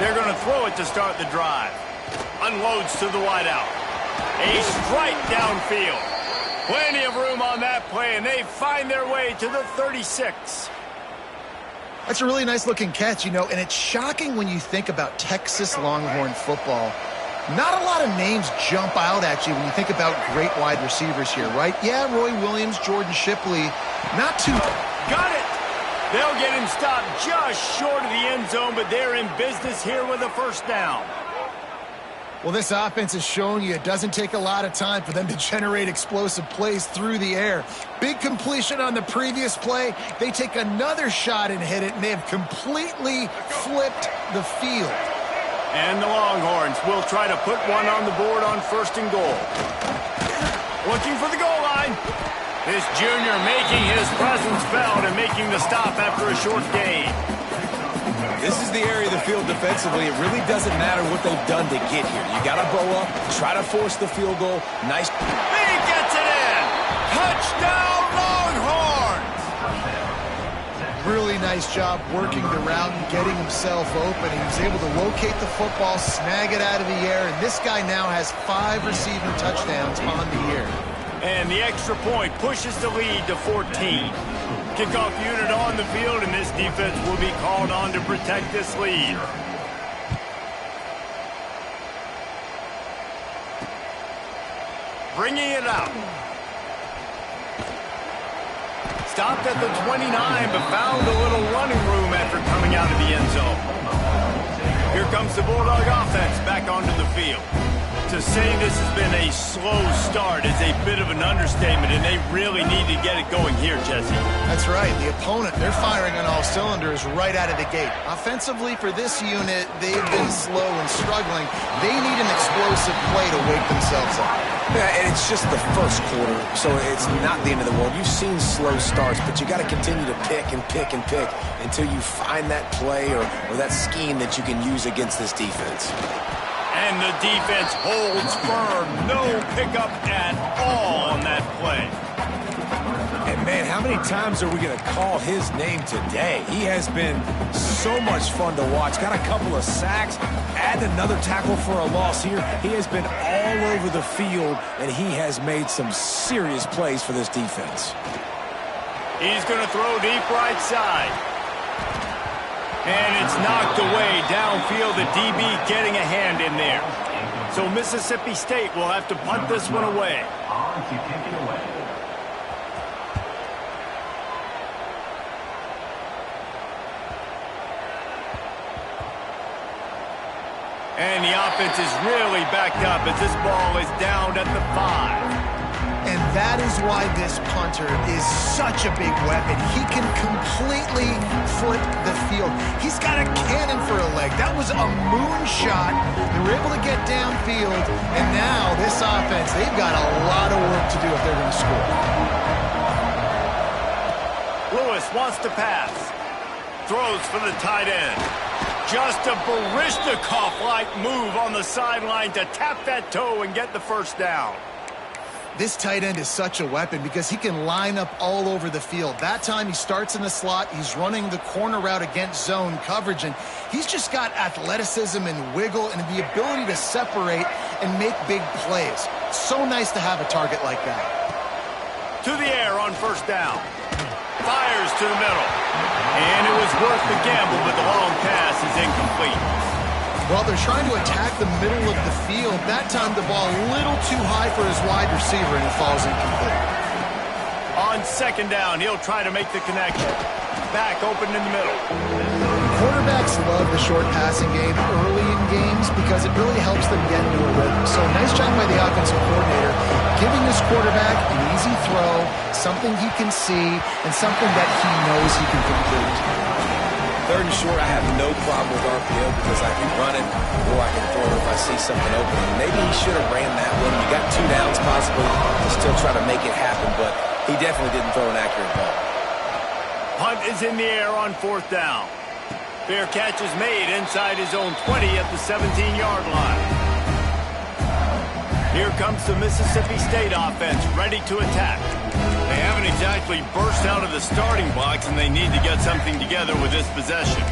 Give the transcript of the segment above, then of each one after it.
They're going to throw it to start the drive. Unloads to the wideout. A strike downfield. Plenty of room on that play, and they find their way to the 36. That's a really nice-looking catch, you know, and it's shocking when you think about Texas Longhorn football. Not a lot of names jump out at you when you think about great wide receivers here, right? Yeah, Roy Williams, Jordan Shipley, not too... Got it! They'll get him stopped just short of the end zone, but they're in business here with a first down. Well, this offense is showing you it doesn't take a lot of time for them to generate explosive plays through the air. Big completion on the previous play. They take another shot and hit it, and they have completely flipped the field. And the Longhorns will try to put one on the board on 1st and goal. Looking for the goal line. This junior making his presence felt and making the stop after a short gain. This is the area of the field defensively. It really doesn't matter what they've done to get here. You got to bow up, try to force the field goal. Nice. He gets it in. Touchdown, Longhorns. Really nice job working the route and getting himself open. He was able to locate the football, snag it out of the air, and this guy now has 5 receiving touchdowns on the year. And the extra point pushes the lead to 14. Kickoff unit on the field, and this defense will be called on to protect this lead. Bringing it out. Stopped at the 29, but found a little running room after coming out of the end zone. Here comes the Bulldog offense back onto the field. To say this has been a slow start is a bit of an understatement, and they really need to get it going here, Jesse. That's right. The opponent, they're firing on all cylinders right out of the gate. Offensively, for this unit, they've been slow and struggling. They need an explosive play to wake themselves up. Yeah, and it's just the first quarter, so it's not the end of the world. You've seen slow starts, but you got to continue to pick and pick and pick until you find that play or that scheme that you can use against this defense. And the defense holds firm. No pickup at all on that play. And, man, how many times are we going to call his name today? He has been so much fun to watch. Got a couple of sacks. Add another tackle for a loss here. He has been all over the field, and he has made some serious plays for this defense. He's going to throw deep right side. And it's knocked away downfield. The DB getting a hand in there. So Mississippi State will have to punt this one away. And the offense is really backed up as this ball is down at the 5. And that is why this punter is such a big weapon. He can completely flip the field. He's got a cannon for a leg. That was a moonshot. They were able to get downfield, and now this offense, they've got a lot of work to do if they're going to score. Lewis wants to pass. Throws for the tight end. Just a Baryshnikov-like move on the sideline to tap that toe and get the first down. This tight end is such a weapon because he can line up all over the field. That time he starts in the slot. He's running the corner route against zone coverage, and he's just got athleticism and wiggle and the ability to separate and make big plays. So nice to have a target like that. To the air on first down. Fires to the middle. And it was worth the gamble, but the long pass is incomplete. Well, they're trying to attack the middle of the field. That time the ball a little too high for his wide receiver, and it falls incomplete. On second down, he'll try to make the connection. Back open in the middle. Quarterbacks love the short passing game early in games because it really helps them get into a rhythm. So nice job by the offensive coordinator, giving this quarterback an easy throw, something he can see, and something that he knows he can complete. Third and short, I have no problem with RPO because I can run it or I can throw it if I see something open. Maybe he should have ran that one. You got 2 downs possibly to still try to make it happen, but he definitely didn't throw an accurate ball. Punt is in the air on fourth down. Fair catch is made inside his own 20 at the 17-yard line. Here comes the Mississippi State offense ready to attack. They haven't exactly burst out of the starting blocks, and they need to get something together with this possession.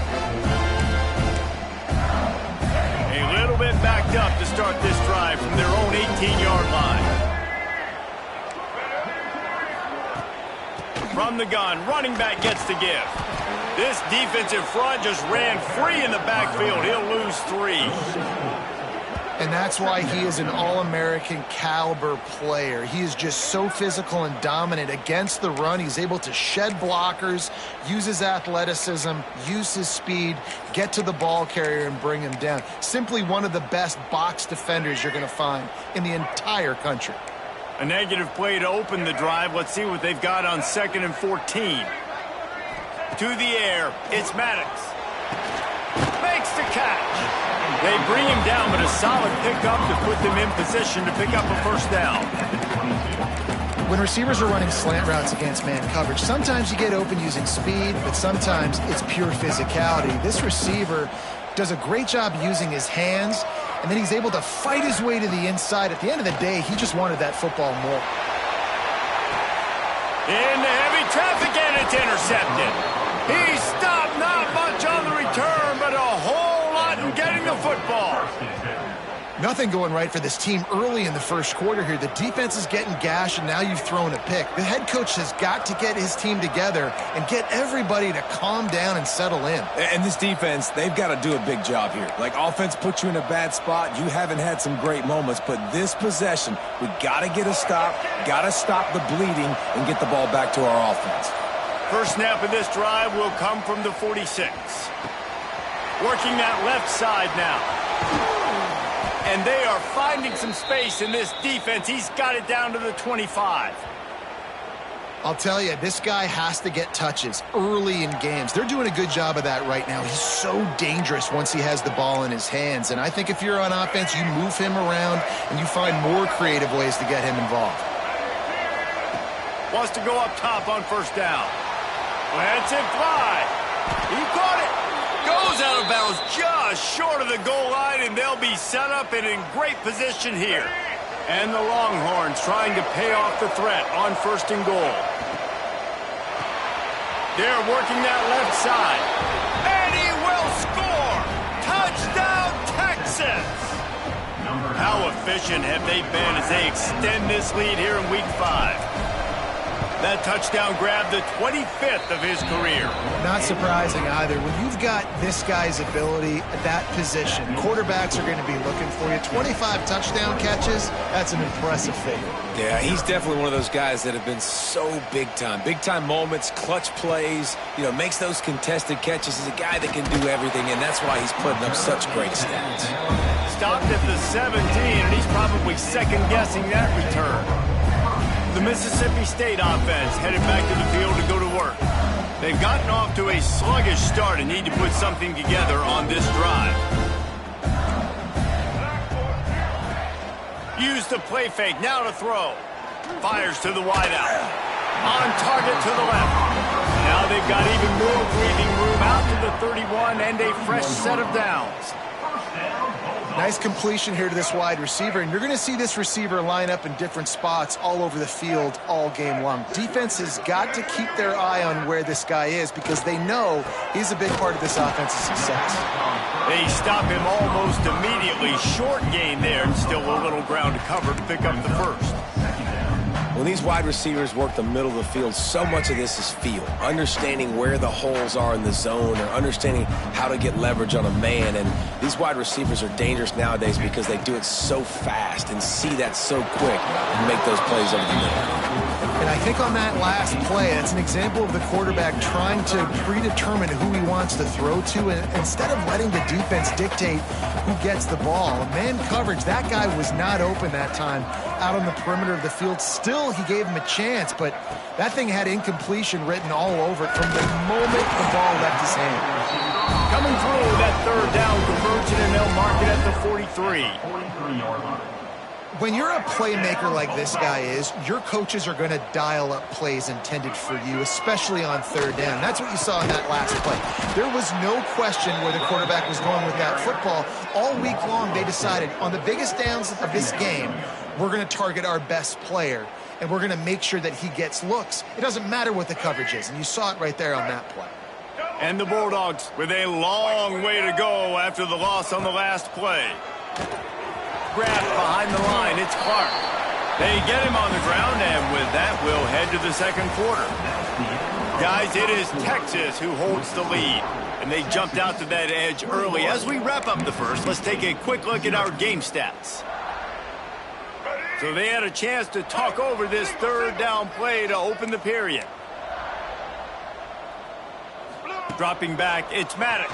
locked up to start this drive from their own 18-yard line. From the gun, running back gets the give. This defensive front just ran free in the backfield. He'll lose 3. And that's why he is an All-American caliber player. He is just so physical and dominant against the run. He's able to shed blockers, use his athleticism, use his speed, get to the ball carrier and bring him down. Simply one of the best box defenders you're going to find in the entire country. A negative play to open the drive. Let's see what they've got on 2nd and 14. To the air, it's Maddox. Makes the catch. They bring him down, but a solid pickup to put them in position to pick up a first down. When receivers are running slant routes against man coverage, sometimes you get open using speed, but sometimes it's pure physicality. This receiver does a great job using his hands, and then he's able to fight his way to the inside. At the end of the day, he just wanted that football more. Into heavy traffic, and it's intercepted. He stopped, not much on the return, but a whole lot in getting the football. Nothing going right for this team early in the first quarter here. The defense is getting gashed, and now you've thrown a pick. The head coach has got to get his team together and get everybody to calm down and settle in. And this defense, they've got to do a big job here. Like, offense puts you in a bad spot. You haven't had some great moments, but this possession, we got to get a stop, got to stop the bleeding, and get the ball back to our offense. First snap of this drive will come from the 46. Working that left side now. And they are finding some space in this defense. He's got it down to the 25. I'll tell you, this guy has to get touches early in games. They're doing a good job of that right now. He's so dangerous once he has the ball in his hands. And I think if you're on offense, you move him around and you find more creative ways to get him involved. Wants to go up top on first down. Lets it fly. He caught it. Goes out of bounds just short of the goal line, and they'll be set up and in great position here. And the Longhorns trying to pay off the threat on 1st and goal. They're working that left side. And he will score! Touchdown, Texas! How efficient have they been as they extend this lead here in Week 5? That touchdown grabbed the 25th of his career. Not surprising either. When you've got this guy's ability at that position, quarterbacks are going to be looking for you. 25 touchdown catches, that's an impressive figure. Yeah, he's definitely one of those guys that have been so big time. Big time moments, clutch plays, makes those contested catches. He's a guy that can do everything, and that's why he's putting up such great stats. Stopped at the 17, and he's probably second-guessing that return. The Mississippi State offense headed back to the field to go to work. They've gotten off to a sluggish start and need to put something together on this drive. Use the play fake, now to throw. Fires to the wideout. On target to the left. Now they've got even more breathing room out to the 31 and a fresh set of downs. Nice completion here to this wide receiver, and you're going to see this receiver line up in different spots all over the field all game long. Defense has got to keep their eye on where this guy is because they know he's a big part of this offense's success. They stop him almost immediately. Short gain there, and still a little ground to cover to pick up the first. When these wide receivers work the middle of the field, so much of this is feel. Understanding where the holes are in the zone or understanding how to get leverage on a man. And these wide receivers are dangerous nowadays because they do it so fast and see that so quick and make those plays over the middle. And I think on that last play, it's an example of the quarterback trying to predetermine who he wants to throw to, and instead of letting the defense dictate who gets the ball. Man coverage, that guy was not open that time out on the perimeter of the field. Still, he gave him a chance, but that thing had incompletion written all over it from the moment the ball left his hand. Coming through that third down conversion, and they'll mark it at the 43. When you're a playmaker like this guy is, your coaches are going to dial up plays intended for you, especially on third down. That's what you saw in that last play. There was no question where the quarterback was going with that football. All week long, they decided on the biggest downs of this game, we're going to target our best player, and we're going to make sure that he gets looks. It doesn't matter what the coverage is, and you saw it right there on that play. And the Bulldogs with a long way to go after the loss on the last play. grasp behind the line. It's Clark. They get him on the ground, and with that, we'll head to the second quarter. Guys, it is Texas who holds the lead, and they jumped out to that edge early. As we wrap up the first, let's take a quick look at our game stats. So they had a chance to talk over this third down play to open the period. Dropping back, it's Maddox.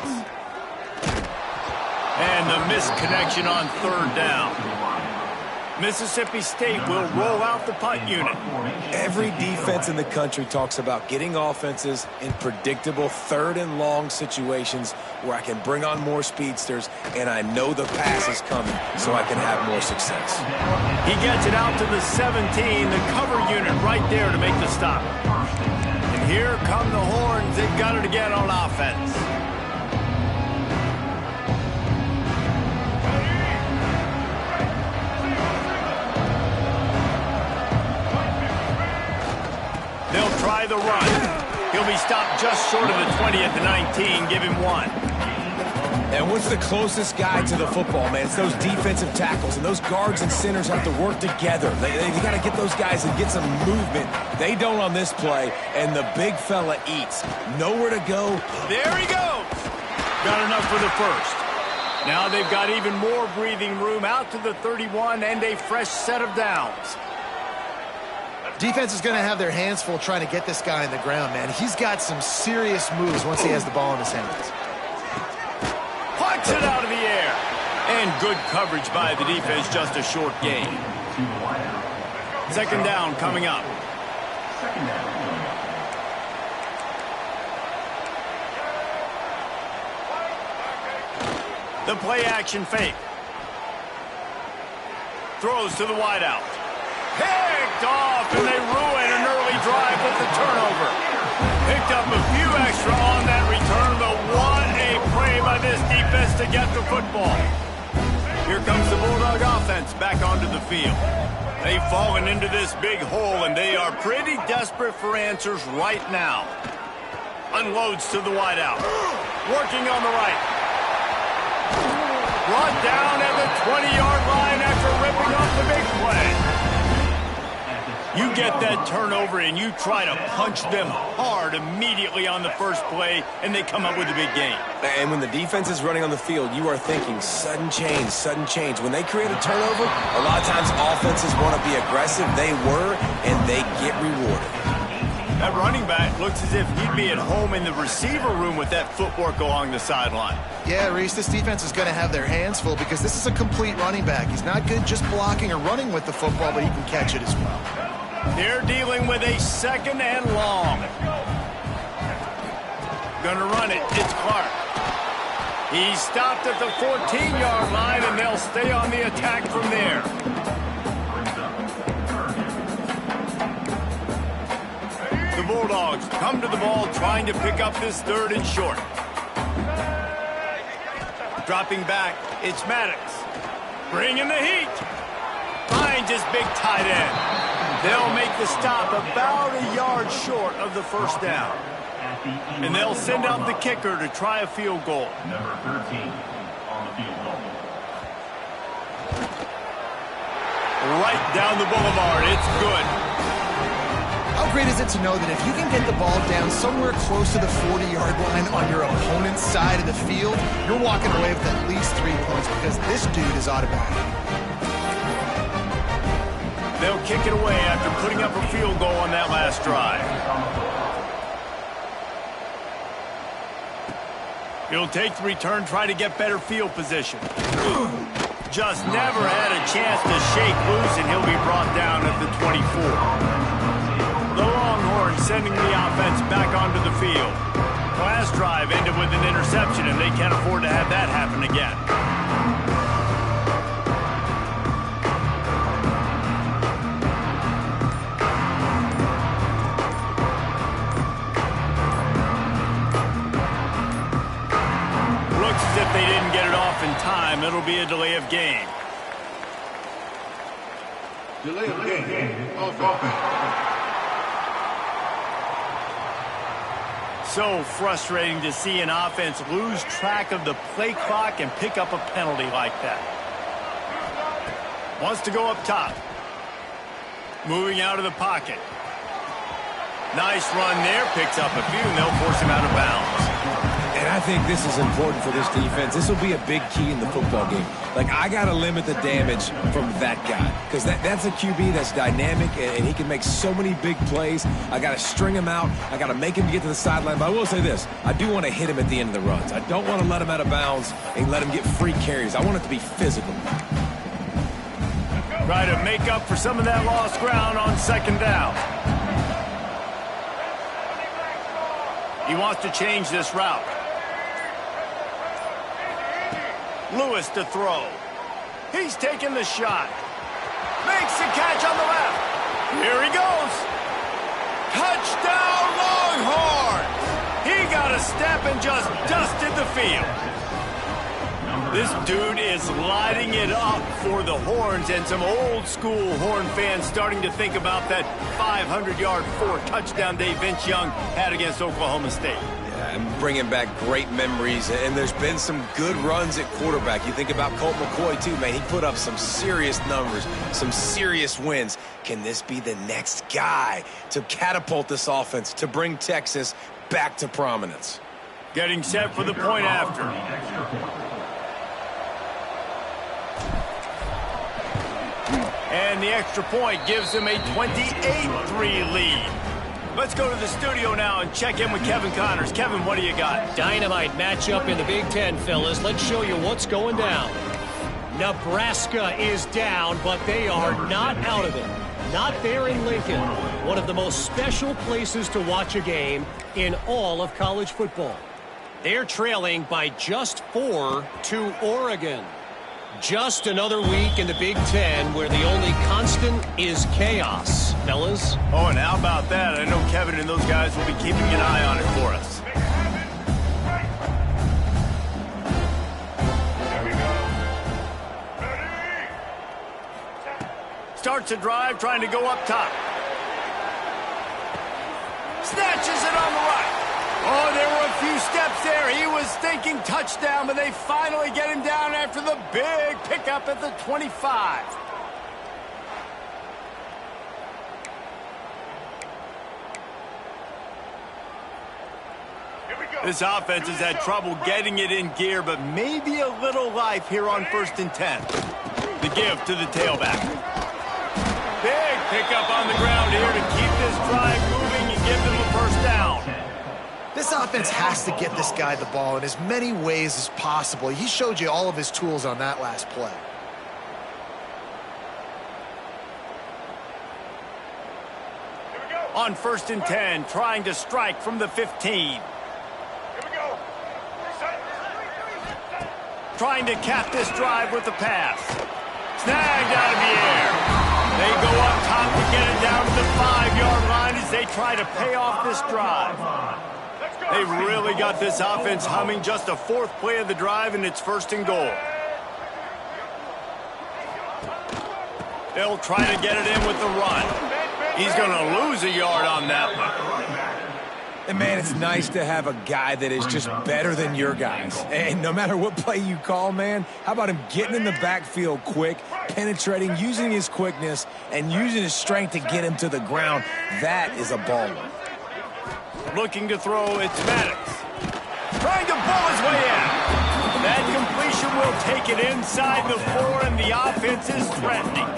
And the misconnection on third down. Mississippi State will roll out the punt unit. Every defense in the country talks about getting offenses in predictable third and long situations where I can bring on more speedsters and I know the pass is coming so I can have more success. He gets it out to the 17, the cover unit right there to make the stop. And here come the horns. They've got it again on offense. They'll try the run. He'll be stopped just short of the 20 at the 19. Give him 1. And what's the closest guy to the football, man? It's those defensive tackles, and those guards and centers have to work together. They got to get those guys and get some movement. They don't on this play, and the big fella eats. Nowhere to go. There he goes. Got enough for the first. Now they've got even more breathing room out to the 31 and a fresh set of downs. Defense is going to have their hands full trying to get this guy on the ground, man. He's got some serious moves once he has the ball in his hands. Punch it out of the air. And good coverage by the defense, just a short gain. Second down coming up. The play action fake. Throws to the wideout. Picked off, and they ruin an early drive with the turnover. Picked up a few extra on that return, but what a play by this defense to get the football. Here comes the Bulldog offense back onto the field. They've fallen into this big hole, and they are pretty desperate for answers right now. Unloads to the wideout. Working on the right. Brought down at the 20-yard line after ripping off the big play. You get that turnover and you try to punch them hard immediately on the first play, and they come up with a big gain. And when the defense is running on the field, you are thinking sudden change, sudden change. When they create a turnover, a lot of times offenses want to be aggressive. They were, and they get rewarded. That running back looks as if he'd be at home in the receiver room with that footwork along the sideline. Yeah, Reese, this defense is going to have their hands full because this is a complete running back. He's not good just blocking or running with the football, but he can catch it as well. They're dealing with a second and long. Gonna run it. It's Clark. He's stopped at the 14-yard line, and they'll stay on the attack from there. The Bulldogs come to the ball trying to pick up this third and short. Dropping back, it's Maddox. Bringing the heat. Finds his big tight end. They'll make the stop about a yard short of the first down. And they'll send out the kicker to try a field goal. Number 13 on the field goal. Right down the boulevard. It's good. How great is it to know that if you can get the ball down somewhere close to the 40-yard line on your opponent's side of the field, you're walking away with at least 3 points because this dude is automatic. They'll kick it away after putting up a field goal on that last drive. He'll take the return, try to get better field position. Just never had a chance to shake loose, and he'll be brought down at the 24. The Longhorns sending the offense back onto the field. Last drive ended with an interception, and they can't afford to have that happen again. If they didn't get it off in time, it'll be a delay of game. Delay of game. Offense. So frustrating to see an offense lose track of the play clock and pick up a penalty like that. Wants to go up top. Moving out of the pocket. Nice run there. Picks up a few, and they'll force him out of bounds. And I think this is important for this defense. This will be a big key in the football game. Like, I got to limit the damage from that guy because that's a QB that's dynamic, and he can make so many big plays. I got to string him out. I got to make him get to the sideline. But I will say this. I do want to hit him at the end of the runs. I don't want to let him out of bounds and let him get free carries. I want it to be physical. Try to make up for some of that lost ground on second down. He wants to change this route. Lewis to throw. He's taking the shot. Makes the catch on the left. Here he goes. Touchdown, Longhorns! He got a step and just dusted the field. This dude is lighting it up for the Horns, and some old-school Horn fans starting to think about that 500-yard, 4-touchdown day Vince Young had against Oklahoma State. I'm bringing back great memories, and there's been some good runs at quarterback. You think about Colt McCoy, too, man. He put up some serious numbers, some serious wins. Can this be the next guy to catapult this offense, to bring Texas back to prominence? Getting set for the point after. And the extra point gives them a 28-3 lead. Let's go to the studio now and check in with Kevin Connors. Kevin, what do you got? Dynamite matchup in the Big Ten, fellas. Let's show you what's going down. Nebraska is down, but they are not out of it. Not there in Lincoln. One of the most special places to watch a game in all of college football. They're trailing by just 4 to Oregon. Just another week in the Big Ten where the only constant is chaos, fellas. Oh, and how about that? I know Kevin and those guys will be keeping an eye on it for us. Starts a drive, trying to go up top. Snatches it on the right. Oh, there were a few steps there. He was thinking touchdown, but they finally get him down after the big pickup at the 25. This offense has had trouble getting it in gear, but maybe a little life here on 1st and 10. The give to the tailback. Big pickup on the ground here to keep this drive moving and give them a first down. This offense has to get this guy the ball in as many ways as possible. He showed you all of his tools on that last play. On 1st and 10, trying to strike from the 15. Trying to cap this drive with the pass. Snagged out of the air. They go up top to get it down to the 5-yard line as they try to pay off this drive. They've really got this offense humming. Just a 4th play of the drive, and it's 1st and goal. They'll try to get it in with the run. He's going to lose a yard on that one. And, man, it's nice to have a guy that is just better than your guys. And no matter what play you call, man, how about him getting in the backfield quick, penetrating, using his quickness, and using his strength to get him to the ground? That is a baller. Looking to throw, it's Maddox. Trying to pull his way out. That completion will take it inside the 4, and the offense is threatening.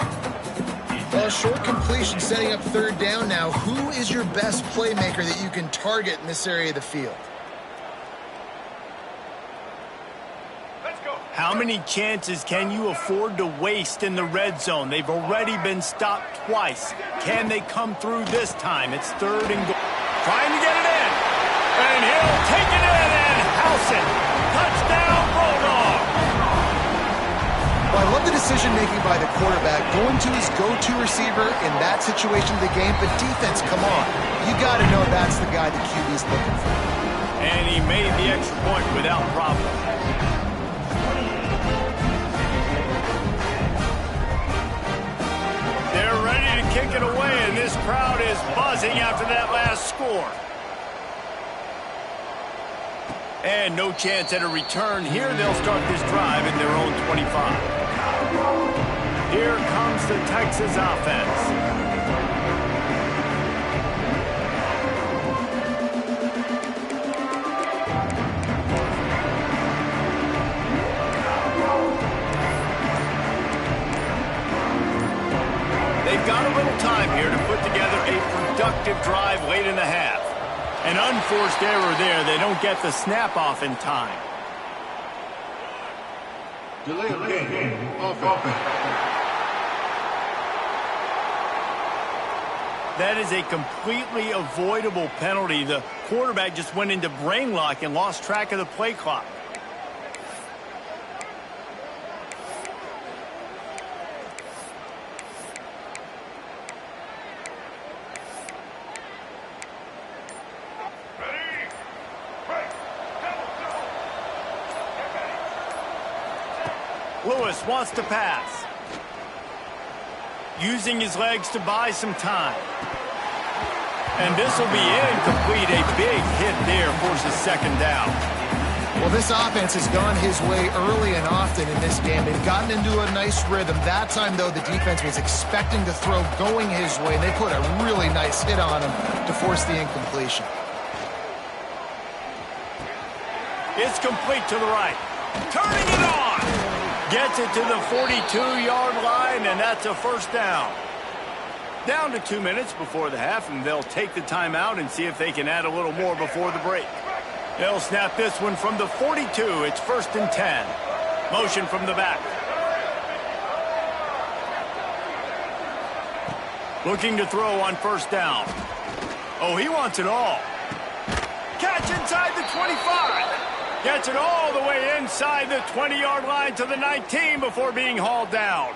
Well, short completion setting up 3rd down now. Who is your best playmaker that you can target in this area of the field? Let's go. How many chances can you afford to waste in the red zone? They've already been stopped twice. Can they come through this time? It's 3rd and goal. Trying to get it in. And he'll take it in and house it. Touchdown, Bulldogs. Well, I love the decision-making by the quarterback, going to his go-to receiver in that situation of the game. But defense, come on. You got to know that's the guy the QB's looking for. And he made the extra point without problem. They're ready to kick it away, and this crowd is buzzing after that last score. And no chance at a return here. They'll start this drive at their own 25. Here comes the Texas offense. They've got a little time here to put together a productive drive late in the half. An unforced error there. They don't get the snap off in time. Delay of game. Offense. That is a completely avoidable penalty. The quarterback just went into brain lock and lost track of the play clock. Lewis wants to pass. Using his legs to buy some time. And this will be incomplete. A big hit there, forces second down. Well, this offense has gone his way early and often in this game. They've gotten into a nice rhythm. That time, though, the defense was expecting to throw going his way. They put a really nice hit on him to force the incompletion. It's complete to the right. Turning it on. Gets it to the 42-yard line, and that's a first down. Down to 2 minutes before the half, and they'll take the timeout and see if they can add a little more before the break. They'll snap this one from the 42. It's 1st and 10. Motion from the back. Looking to throw on first down. Oh, he wants it all. Catch inside the 25. Gets it all the way inside the 20-yard line to the 19 before being hauled down.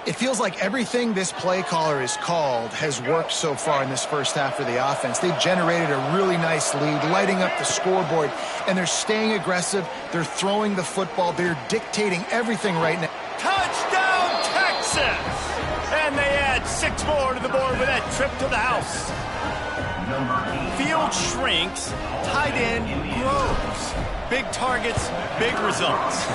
It feels like everything this play caller has called has worked so far in this first half for the offense. They've generated a really nice lead, lighting up the scoreboard, and they're staying aggressive. They're throwing the football. They're dictating everything right now. Touchdown, Texas! And they add 6 more to the board with that trip to the house. Field shrinks, tight end grows. Big targets, big results.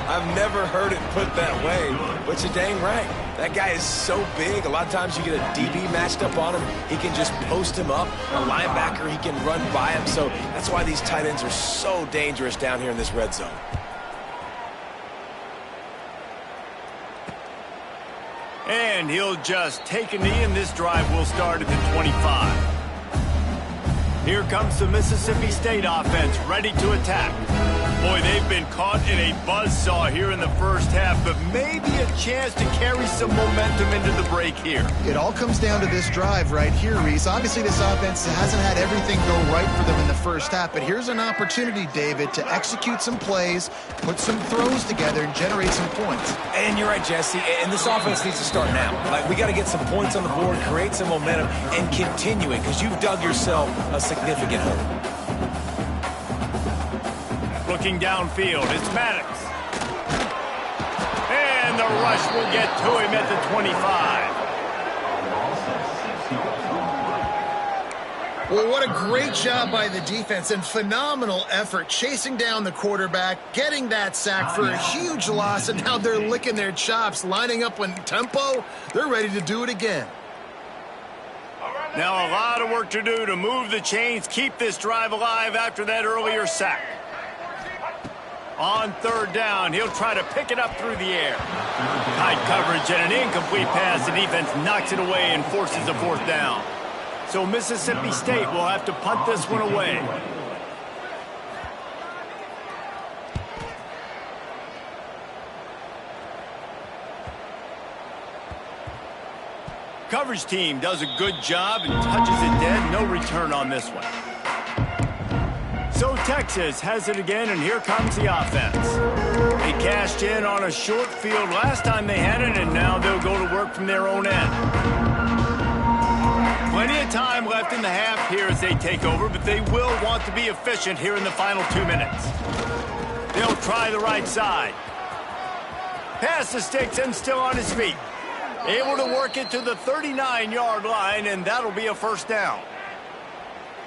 I've never heard it put that way, but you're dang right. That guy is so big. A lot of times you get a DB matched up on him. He can just post him up. A linebacker, he can run by him. So that's why these tight ends are so dangerous down here in this red zone. And he'll just take a knee, and this drive will start at the 25. Here comes the Mississippi State offense, ready to attack. Boy, they've been caught in a buzzsaw here in the first half, but maybe a chance to carry some momentum into the break here. It all comes down to this drive right here, Reese. Obviously, this offense hasn't had everything go right for them in the first half, but here's an opportunity, David, to execute some plays, put some throws together, and generate some points. And you're right, Jesse, and this offense needs to start now. Like, we got to get some points on the board, create some momentum, and continue it, because you've dug yourself a significant hole. Looking downfield, it's Maddox. And the rush will get to him at the 25. Well, what a great job by the defense and phenomenal effort chasing down the quarterback, getting that sack for a huge loss, and now they're licking their chops, lining up on tempo. They're ready to do it again. Now a lot of work to do to move the chains, keep this drive alive after that earlier sack. On third down, he'll try to pick it up through the air. Tight coverage and an incomplete pass. The defense knocks it away and forces a fourth down. So Mississippi State will have to punt this one away. Coverage team does a good job and touches it dead. No return on this one. So Texas has it again, and here comes the offense. They cashed in on a short field last time they had it, and now they'll go to work from their own end. Plenty of time left in the half here as they take over, but they will want to be efficient here in the final 2 minutes. They'll try the right side. Pass the sticks and still on his feet. Able to work it to the 39-yard line, and that'll be a first down.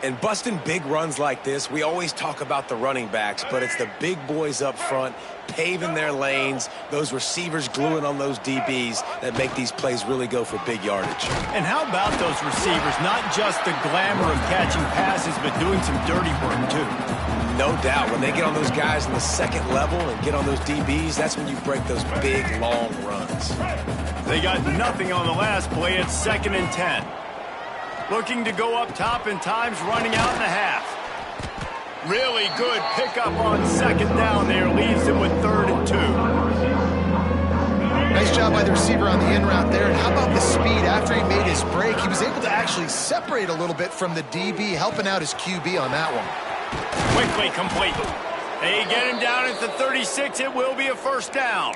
And busting big runs like this, we always talk about the running backs, but it's the big boys up front paving their lanes, those receivers gluing on those DBs that make these plays really go for big yardage. And how about those receivers? Not just the glamour of catching passes, but doing some dirty work, too. No doubt. When they get on those guys in the second level and get on those DBs, that's when you break those big, long runs. They got nothing on the last play. It's 2nd and 10. Looking to go up top, and time's running out in the half. Really good pickup on 2nd down there. Leaves him with 3rd and 2. Nice job by the receiver on the in route there. And how about the speed after he made his break? He was able to actually separate a little bit from the DB, helping out his QB on that one. Quickly complete. They get him down at the 36. It will be a 1st down.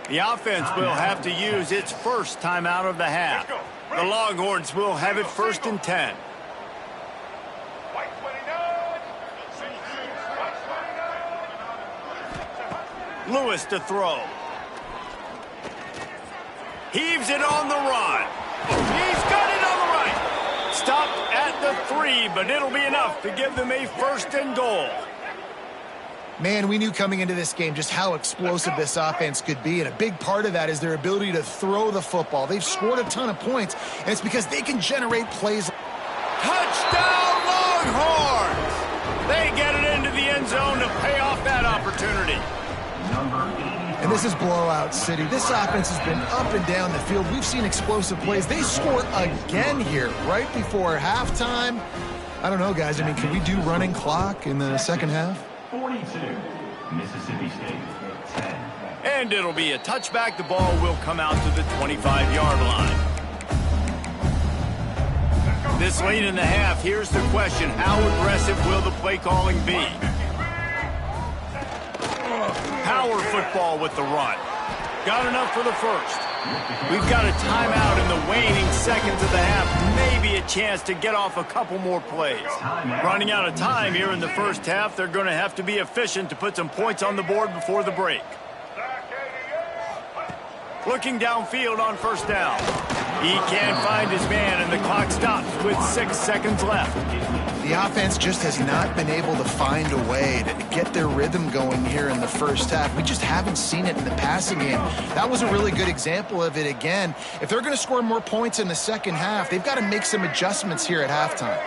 The offense will have to use its first timeout of the half. The Longhorns will have it 1st and 10. Lewis to throw. Heaves it on the run. He's got it on the right. Stopped at the 3, but it'll be enough to give them a 1st and goal. Man, we knew coming into this game just how explosive this offense could be, and a big part of that is their ability to throw the football. They've scored a ton of points, and it's because they can generate plays. Touchdown, Longhorns! They get it into the end zone to pay off that opportunity. And this is blowout city. This offense has been up and down the field. We've seen explosive plays. They score again here right before halftime. I don't know, guys. I mean, can we do running clock in the second half? 42, Mississippi State, 10. And it'll be a touchback. The ball will come out to the 25-yard line. This late in the half, here's the question. How aggressive will the play calling be? Power football with the run. Got enough for the 1st. We've got a timeout in the waning seconds of the half. Maybe a chance to get off a couple more plays. Running out of time here in the 1st half. They're going to have to be efficient to put some points on the board before the break. Looking downfield on 1st down. He can't find his man, and the clock stops with 6 seconds left. The offense just has not been able to find a way to get their rhythm going here in the 1st half. We just haven't seen it in the passing game. That was a really good example of it again. If they're going to score more points in the 2nd half, they've got to make some adjustments here at halftime.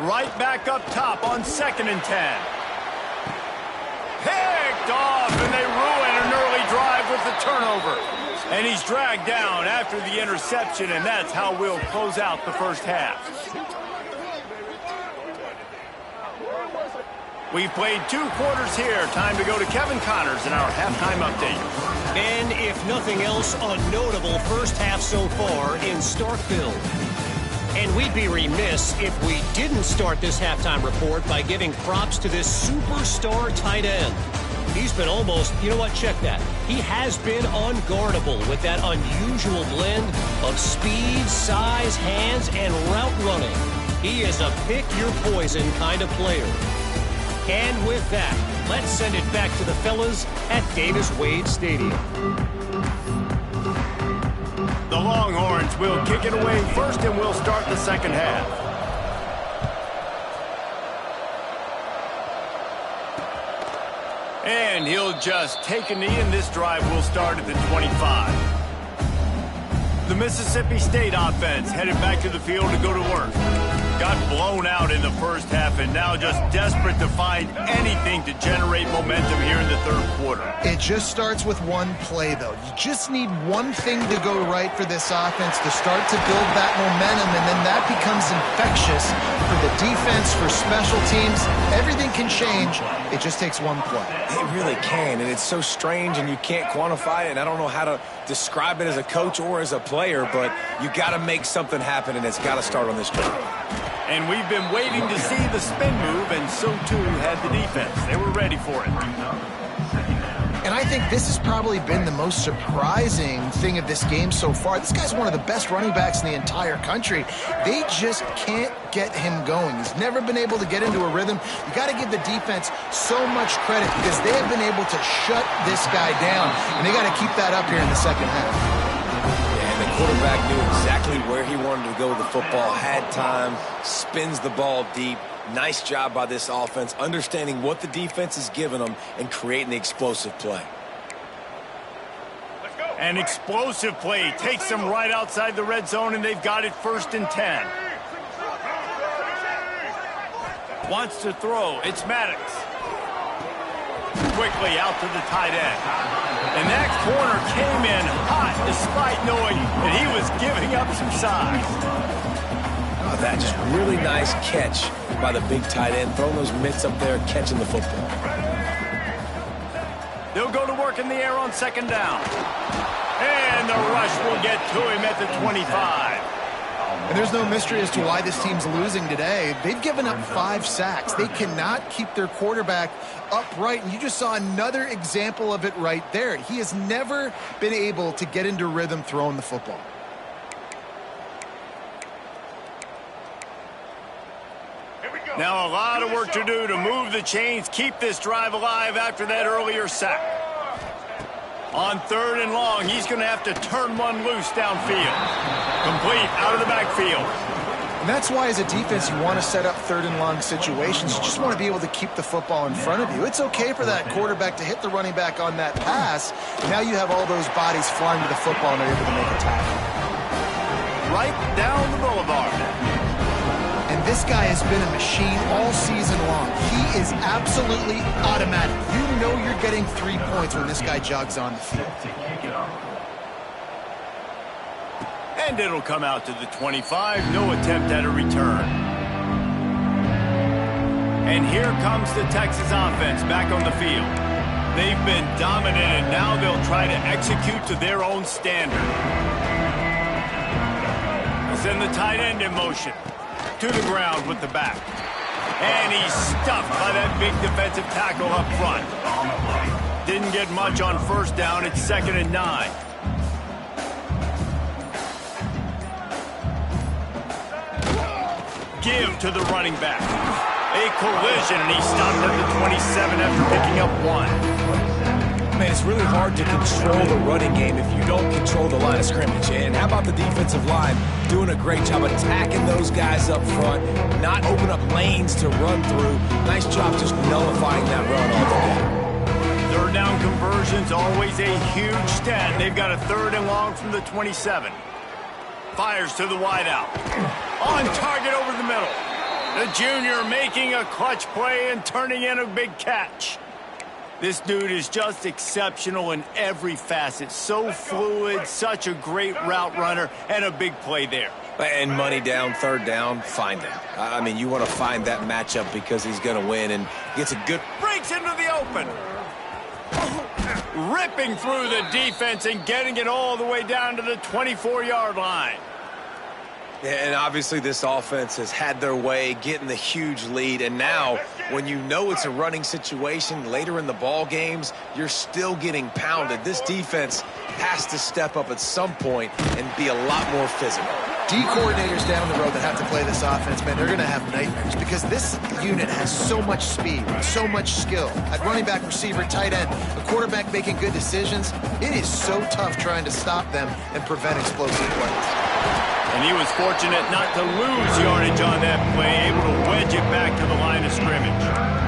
Right back up top on 2nd and 10. Picked off, and they ruin an early drive with the turnover. And he's dragged down after the interception, and that's how we'll close out the 1st half. We've played 2 quarters here. Time to go to Kevin Connors in our halftime update. And if nothing else, a notable 1st half so far in Starkville. And we'd be remiss if we didn't start this halftime report by giving props to this superstar tight end. He's been almost, you know what, check that. He has been unguardable with that unusual blend of speed, size, hands, and route running. He is a pick-your-poison kind of player. And with that, let's send it back to the fellas at Davis-Wade Stadium. The Longhorns will kick it away first, and we'll start the 2nd half. And he'll just take a knee, and this drive will start at the 25. The Mississippi State offense headed back to the field to go to work. Got blown out in the 1st half, and now just desperate to find anything to generate momentum here in the 3rd quarter. It just starts with one play, though. You just need one thing to go right for this offense to start to build that momentum, and then that becomes infectious for the defense, for special teams. Everything can change. It just takes one play. It really can, and it's so strange, and you can't quantify it, and I don't know how to describe it as a coach or as a player, but you got to make something happen, and it's got to start on this drive. And we've been waiting to see the spin move, and so too had the defense. They were ready for it. And I think this has probably been the most surprising thing of this game so far. This guy's one of the best running backs in the entire country. They just can't get him going. He's never been able to get into a rhythm. You got to give the defense so much credit because they have been able to shut this guy down, and they got to keep that up here in the 2nd half. And the quarterback knew exactly where he wanted to go with the football, had time, spins the ball deep. Nice job by this offense, understanding what the defense is giving them and creating the explosive play. An explosive play takes them right outside the red zone, and they've got it 1st and 10. Wants to throw. It's Maddox. Quickly out to the tight end. And that corner came in hot despite knowing that he was giving up some size. Oh, that just really nice catch by the big tight end, throwing those mitts up there, catching the football. They'll go to work in the air on 2nd down. And the rush will get to him at the 25. And there's no mystery as to why this team's losing today. They've given up 5 sacks. They cannot keep their quarterback upright, and you just saw another example of it right there. He has never been able to get into rhythm throwing the football. Now a lot of work to do to move the chains, keep this drive alive after that earlier sack. On 3rd and long, he's going to have to turn one loose downfield. Complete out of the backfield. And that's why as a defense you want to set up 3rd and long situations. You just want to be able to keep the football in front of you. It's okay for that quarterback to hit the running back on that pass. Now you have all those bodies flying to the football and they're able to make a tackle. Right down the boulevard. And this guy has been a machine all season long. He is absolutely automatic. You know you're getting 3 points when this guy jogs on the field. And it'll come out to the 25. No attempt at a return. And here comes the Texas offense back on the field. They've been dominant, and now they'll try to execute to their own standard. Send the tight end in motion. To the ground with the back. And he's stuffed by that big defensive tackle up front. Didn't get much on 1st down. It's 2nd and 9. Give to the running back. A collision, and he stopped at the 27 after picking up 1. Man, it's really hard to control the running game if you don't control the line of scrimmage. And how about the defensive line doing a great job attacking those guys up front, not open up lanes to run through. Nice job just nullifying that run altogether. 3rd down conversion's always a huge stat. They've got a 3rd and long from the 27. Fires to the wideout. On target over the middle. The junior making a clutch play and turning in a big catch. This dude is just exceptional in every facet. So fluid, such a great route runner, and a big play there. And money down, 3rd down, find him. I mean, you want to find that matchup because he's going to win and gets a good... Breaks into the open. Ripping through the defense and getting it all the way down to the 24-yard line. And obviously this offense has had their way, getting the huge lead. And now, when you know it's a running situation later in the ball games, you're still getting pounded. This defense has to step up at some point and be a lot more physical. D coordinators down the road that have to play this offense, man, they're going to have nightmares because this unit has so much speed, so much skill. At running back, receiver, tight end, a quarterback making good decisions, it is so tough trying to stop them and prevent explosive plays. And he was fortunate not to lose yardage on that play, able to wedge it back to the line of scrimmage.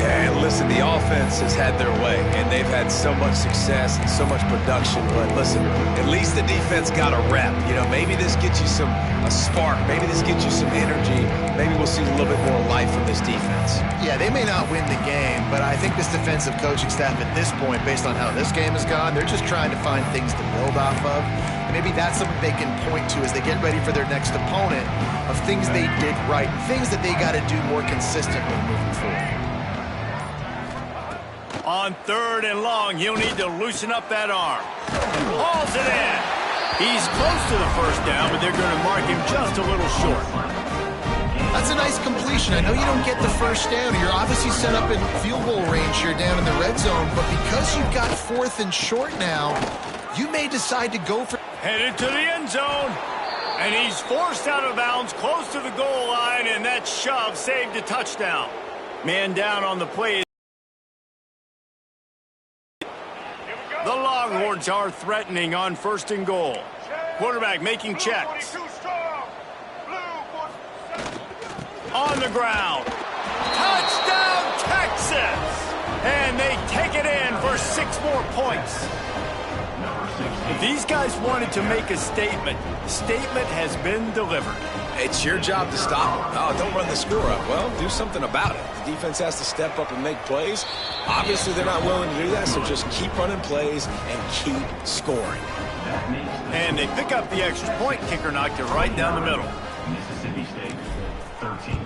Yeah, and listen, the offense has had their way, and they've had so much success and so much production. But listen, at least the defense got a rep. You know, maybe this gets you a spark. Maybe this gets you some energy. Maybe we'll see a little bit more life from this defense. Yeah, they may not win the game, but I think this defensive coaching staff at this point, based on how this game has gone, they're just trying to find things to build off of. And maybe that's something they can point to as they get ready for their next opponent of things they did right, things that they got to do more consistently moving forward. On 3rd and long, he'll need to loosen up that arm. Hauls it in. He's close to the 1st down, but they're going to mark him just a little short. That's a nice completion. I know you don't get the 1st down. You're obviously set up in field goal range here down in the red zone, but because you've got 4th and short now, you may decide to go for... Headed to the end zone. And he's forced out of bounds close to the goal line, and that shove saved a touchdown. Man down on the play. The Longhorns are threatening on 1st and goal. Quarterback making checks. On the ground. Touchdown, Texas! And they take it in for 6 more points. These guys wanted to make a statement. Statement has been delivered. It's your job to stop them. Oh, don't run the score up. Well, do something about it. The defense has to step up and make plays. Obviously, they're not willing to do that, so just keep running plays and keep scoring. And they pick up the extra point. Kicker knocked it right down the middle. Mississippi State, 13.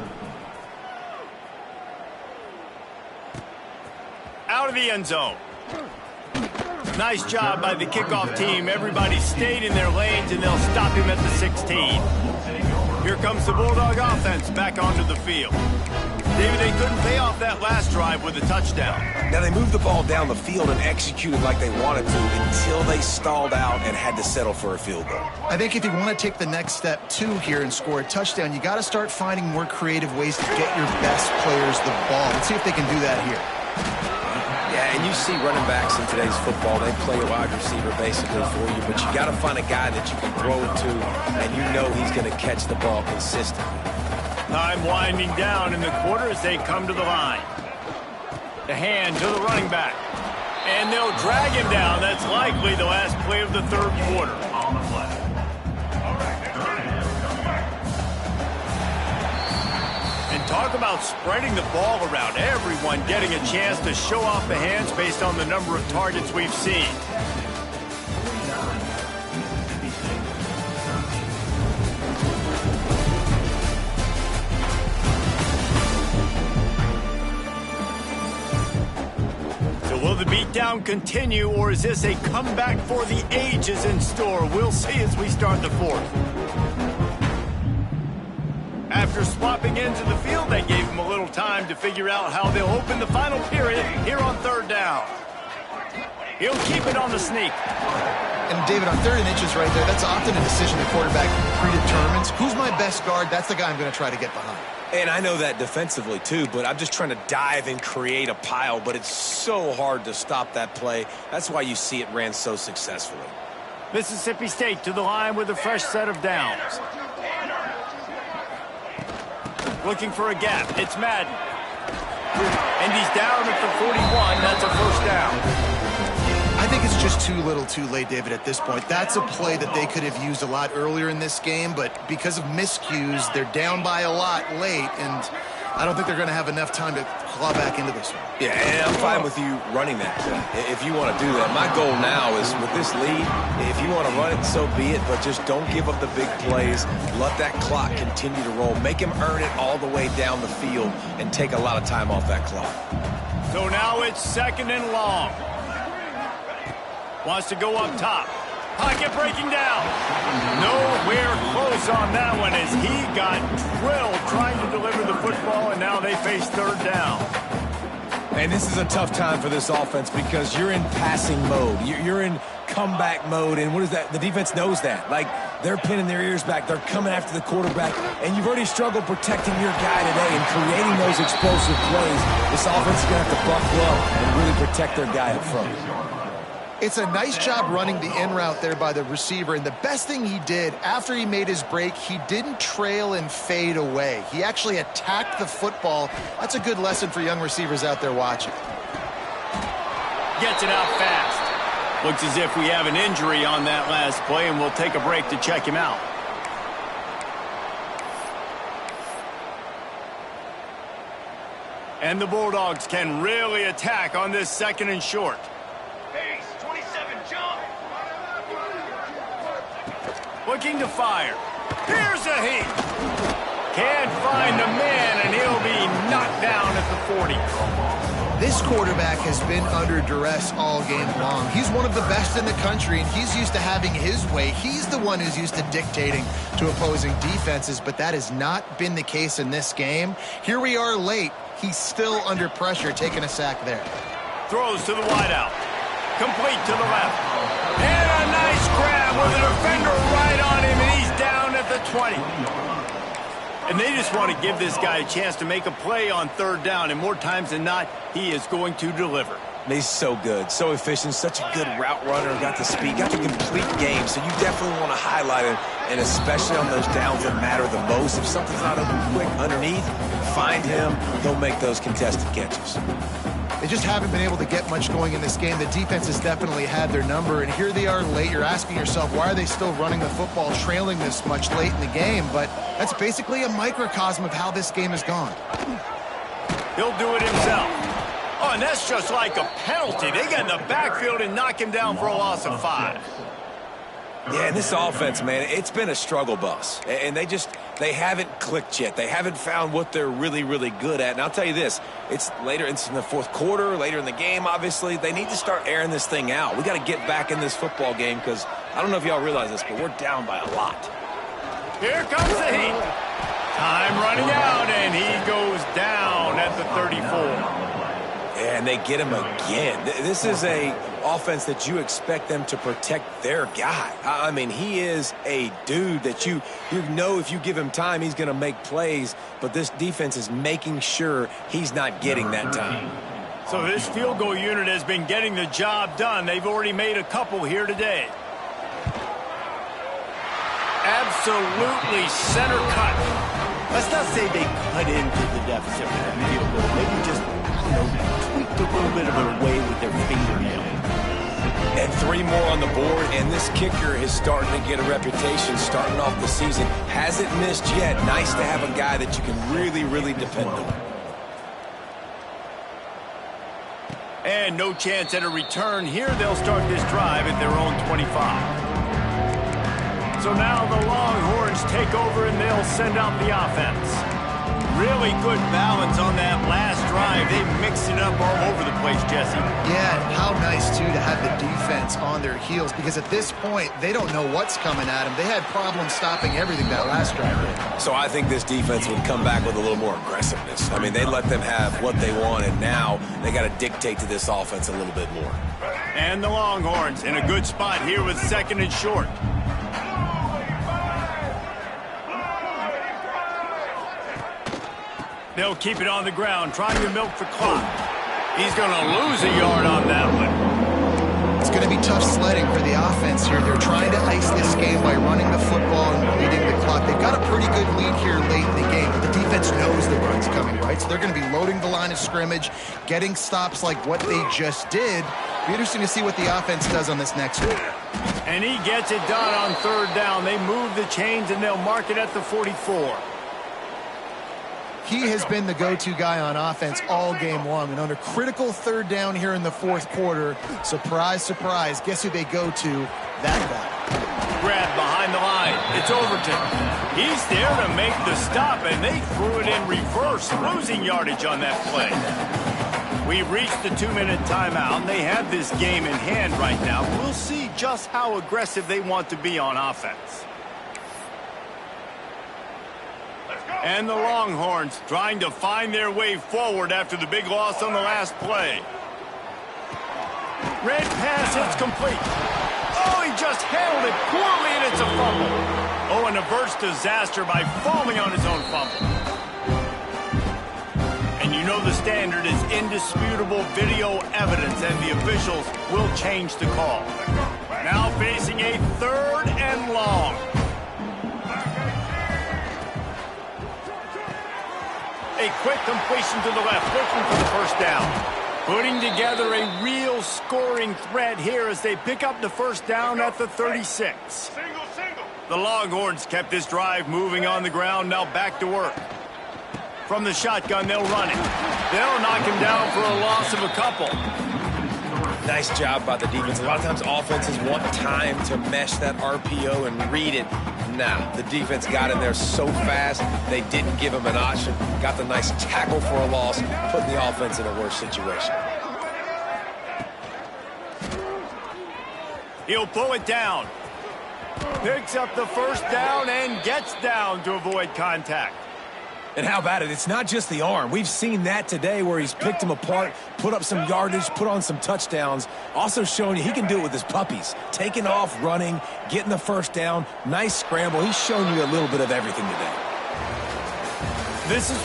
Out of the end zone. Nice job by the kickoff team. Everybody stayed in their lanes, and they'll stop him at the 16. Here comes the Bulldog offense back onto the field. David, they couldn't pay off that last drive with a touchdown. Now, they moved the ball down the field and executed like they wanted to until they stalled out and had to settle for a field goal. I think if you want to take the next step, too, here and score a touchdown, you got to start finding more creative ways to get your best players the ball. Let's see if they can do that here. Yeah, and you see running backs in today's football, they play a wide receiver basically for you, but you got to find a guy that you can throw it to, and you know he's going to catch the ball consistently. Time winding down in the quarter as they come to the line. The hand to the running back. And they'll drag him down. That's likely the last play of the third quarter. On the play. And talk about spreading the ball around. Everyone getting a chance to show off the hands based on the number of targets we've seen. Will the beatdown continue, or is this a comeback for the ages in store? We'll see as we start the fourth. After swapping into the field, they gave him a little time to figure out how they'll open the final period here on third down. He'll keep it on the sneak. And, David, on 3rd and inches right there, that's often a decision the quarterback predetermines. Who's my best guard? That's the guy I'm going to try to get behind. And I know that defensively, too, but I'm just trying to dive and create a pile, but it's so hard to stop that play. That's why you see it ran so successfully. Mississippi State to the line with a fresh set of downs. Looking for a gap. It's Madden. And he's down at the 41. That's a first down. I think it's just too little too late, David, at this point. That's a play that they could have used a lot earlier in this game, but because of miscues, they're down by a lot late, and I don't think they're going to have enough time to claw back into this one. Yeah, and I'm fine with you running that play if you want to do that. My goal now is with this lead, if you want to run it, so be it, but just don't give up the big plays. Let that clock continue to roll. Make him earn it all the way down the field and take a lot of time off that clock. So now it's 2nd and long. Wants to go up top. Pocket breaking down. Nowhere close on that one as he got drilled trying to deliver the football, and now they face third down. And this is a tough time for this offense because you're in passing mode. You're in comeback mode, and what is that? The defense knows that. Like, they're pinning their ears back. They're coming after the quarterback, and you've already struggled protecting your guy today and creating those explosive plays. This offense is going to have to buckle up and really protect their guy up front. It's a nice job running the in route there by the receiver, and the best thing he did after he made his break, he didn't trail and fade away. He actually attacked the football. That's a good lesson for young receivers out there watching. Gets it out fast. Looks as if we have an injury on that last play, and we'll take a break to check him out. And the Bulldogs can really attack on this 2nd and short. Looking to fire. Here's a heat. Can't find the man, and he'll be knocked down at the 40. This quarterback has been under duress all game long. He's one of the best in the country, and he's used to having his way. He's the one who's used to dictating to opposing defenses, but that has not been the case in this game. Here we are late. He's still under pressure, taking a sack there. Throws to the wideout. Complete to the left. And a nice grab with a defender right on him, and he's down at the 20. And they just want to give this guy a chance to make a play on third down, and more times than not, he is going to deliver. He's so good, so efficient, such a good route runner, got the speed, got the complete game. So you definitely want to highlight him, and especially on those downs that matter the most. If something's not open quick underneath, find him. He'll make those contested catches. They just haven't been able to get much going in this game. The defense has definitely had their number, and here they are late. You're asking yourself, why are they still running the football, trailing this much late in the game? But that's basically a microcosm of how this game has gone. He'll do it himself. Oh, and that's just like a penalty. They get in the backfield and knock him down for a loss of 5. Yeah, and this offense, man, it's been a struggle bus. And they haven't clicked yet. They haven't found what they're really, really good at. And I'll tell you this, it's in the fourth quarter, later in the game, obviously. They need to start airing this thing out. We got to get back in this football game because I don't know if y'all realize this, but we're down by a lot. Here comes the heat. Time running out, and he goes down at the 34. And they get him again. This is a offense that you expect them to protect their guy. I mean, he is a dude that you know if you give him time, he's going to make plays. But this defense is making sure he's not getting that time. So this field goal unit has been getting the job done. They've already made a couple here today. Absolutely center cut. Let's not say they cut into the deficit with that field goal. Maybe just, tweaked a little bit of it away with their fingernail. And 3 more on the board, and this kicker is starting to get a reputation starting off the season. Hasn't missed yet. Nice to have a guy that you can really, really depend on. And no chance at a return here. They'll start this drive at their own 25. So now the Longhorns take over and they'll send out the offense. Really good balance on that last drive. They mixed it up all over the place, Jesse. Yeah, and how nice, too, to have the defense on their heels because at this point, they don't know what's coming at them. They had problems stopping everything that last drive did. So I think this defense would come back with a little more aggressiveness. I mean, they let them have what they want, and now they got to dictate to this offense a little bit more. And the Longhorns in a good spot here with 2nd and short. They'll keep it on the ground, trying to milk the clock. He's going to lose a yard on that one. It's going to be tough sledding for the offense here. They're trying to ice this game by running the football and bleeding the clock. They've got a pretty good lead here late in the game, but the defense knows the run's coming, right? So they're going to be loading the line of scrimmage, getting stops like what they just did. It'll be interesting to see what the offense does on this next one. And he gets it done on 3rd down. They move the chains, and they'll mark it at the 44. He has been the go-to guy on offense all game long. And under critical 3rd down here in the 4th quarter, surprise, surprise, guess who they go to? That guy. Grab behind the line. It's Overton. He's there to make the stop, and they threw it in reverse, losing yardage on that play. We've reached the 2-minute timeout, and they have this game in hand right now. We'll see just how aggressive they want to be on offense. And the Longhorns trying to find their way forward after the big loss on the last play. Red pass, it's complete. Oh, he just handled it poorly, and it's a fumble. Oh, and averts disaster by falling on his own fumble. And you know the standard is indisputable video evidence, and the officials will change the call. Now facing a 3rd and long. A quick completion to the left, looking for the 1st down. Putting together a real scoring threat here as they pick up the 1st down at the 36. The Longhorns kept this drive moving on the ground, now back to work. From the shotgun, they'll run it. They'll knock him down for a loss of a couple. Nice job by the defense. A lot of times offenses want time to mesh that RPO and read it. Nah, the defense got in there so fast, they didn't give him an option. Got the nice tackle for a loss, putting the offense in a worse situation. He'll pull it down. Picks up the 1st down and gets down to avoid contact. And how about it? It's not just the arm. We've seen that today where he's picked them apart, put up some yardage, put on some touchdowns. Also showing you he can do it with his puppies. Taking off, running, getting the 1st down. Nice scramble. He's shown you a little bit of everything today. This is